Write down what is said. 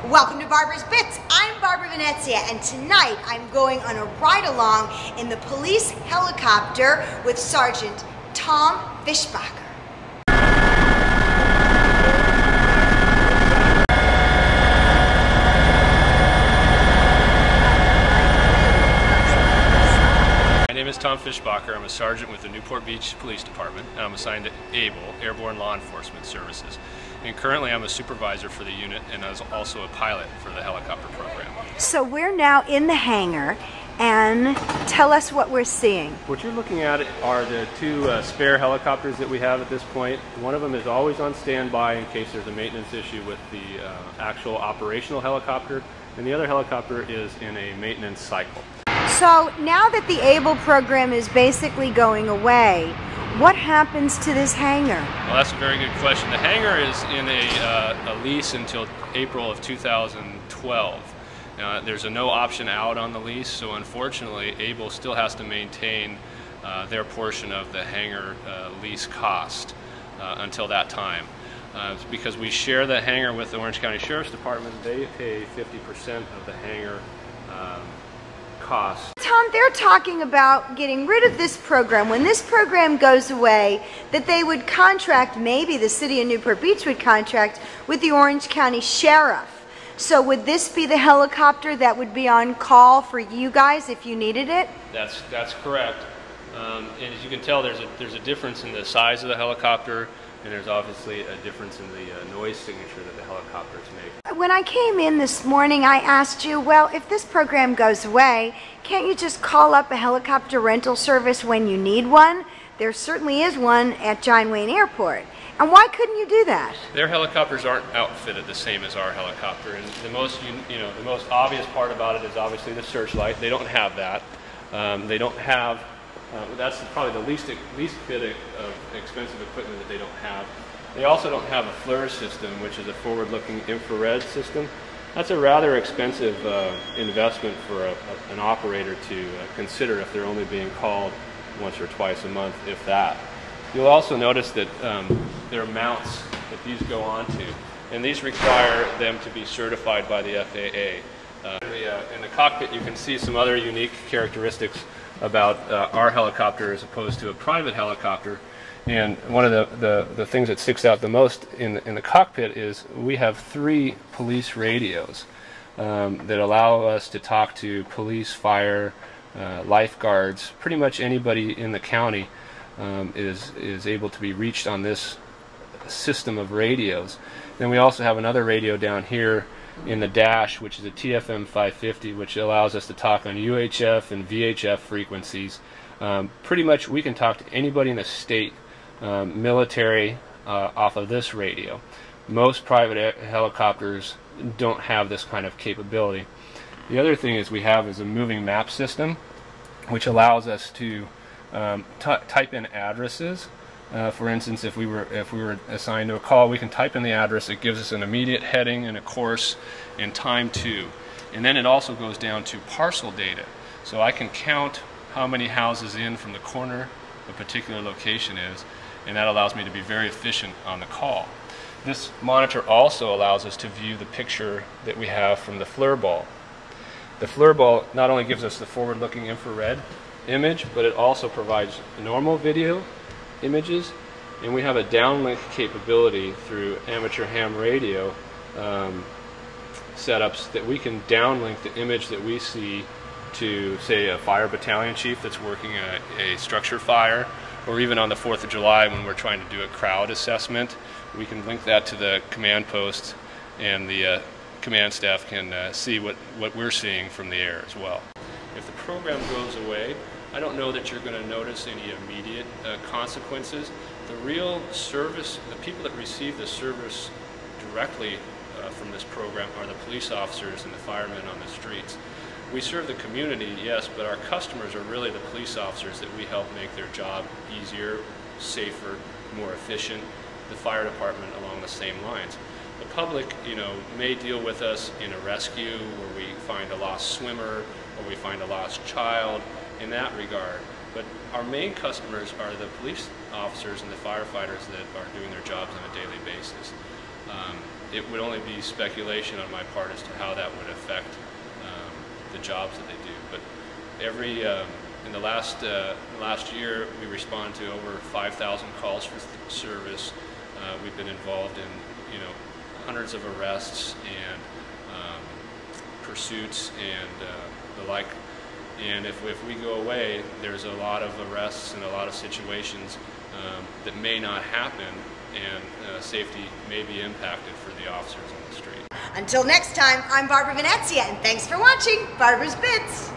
Welcome to Barbara's Bits. I'm Barbara Venezia, and tonight I'm going on a ride-along in the police helicopter with Sergeant Tom Fishbacher. My name is Tom Fishbacher. I'm a sergeant with the Newport Beach Police Department, and I'm assigned to ABLE, Airborne Law Enforcement Services. And currently I'm a supervisor for the unit and also a pilot for the helicopter program. So we're now in the hangar, and tell us what we're seeing. What you're looking at are the two spare helicopters that we have at this point. One of them is always on standby in case there's a maintenance issue with the actual operational helicopter, and the other helicopter is in a maintenance cycle. So now that the ABLE program is basically going away, what happens to this hangar? Well, that's a very good question. The hangar is in a lease until April of 2012. There's a no option out on the lease, so unfortunately ABLE still has to maintain their portion of the hangar lease cost until that time. Because we share the hangar with the Orange County Sheriff's Department, they pay 50% of the hangar cost. Tom, they're talking about getting rid of this program. When this program goes away, that they would contract, maybe the city of Newport Beach would contract with the Orange County Sheriff. So would this be the helicopter that would be on call for you guys if you needed it? That's correct. And as you can tell, there's a difference in the size of the helicopter, and there's obviously a difference in the noise signature that the helicopters make. When I came in this morning, I asked you, well, if this program goes away, can't you just call up a helicopter rental service when you need one? There certainly is one at John Wayne Airport. And why couldn't you do that? Their helicopters aren't outfitted the same as our helicopter, and the most obvious part about it is obviously the searchlight. They don't have that. They don't have. That's probably the least bit of expensive equipment that they don't have. They also don't have a FLIR system, which is a forward-looking infrared system. That's a rather expensive investment for an operator to consider if they're only being called once or twice a month, if that. You'll also notice that there are mounts that these go onto, and these require them to be certified by the FAA. In the cockpit, you can see some other unique characteristics about our helicopter as opposed to a private helicopter. And one of the things that sticks out the most in the cockpit is we have 3 police radios that allow us to talk to police, fire, lifeguards. Pretty much anybody in the county is able to be reached on this system of radios. Then we also have another radio down here in the dash, which is a TFM 550, which allows us to talk on UHF and VHF frequencies. Pretty much we can talk to anybody in the state, military, off of this radio. Most private helicopters don't have this kind of capability. The other thing is we have a moving map system, which allows us to type in addresses. For instance, if we were assigned to a call, we can type in the address. It gives us an immediate heading and a course and time to. And then it also goes down to parcel data. So I can count how many houses in from the corner a particular location is, and that allows me to be very efficient on the call. This monitor also allows us to view the picture that we have from the FLIR ball. The FLIR ball not only gives us the forward-looking infrared image, but it also provides normal video images, and we have a downlink capability through amateur ham radio setups that we can downlink the image that we see to, say, a fire battalion chief that's working a structure fire, or even on the 4th of July when we're trying to do a crowd assessment. We can link that to the command post, and the command staff can see what we're seeing from the air as well. If the program goes away, I don't know that you're going to notice any immediate consequences. The real service, the people that receive the service directly from this program are the police officers and the firemen on the streets. We serve the community, yes, but our customers are really the police officers that we help make their job easier, safer, more efficient. The fire department along the same lines. The public, may deal with us in a rescue where we find a lost swimmer or we find a lost child in that regard. But our main customers are the police officers and the firefighters that are doing their jobs on a daily basis. it would only be speculation on my part as to how that would affect the jobs that they do. But in the last year, we responded to over 5,000 calls for service. We've been involved in hundreds of arrests and pursuits and the like. And if we go away, there's a lot of arrests and a lot of situations that may not happen, and safety may be impacted for the officers on the street. Until next time, I'm Barbara Venezia, and thanks for watching Barbara's Bits.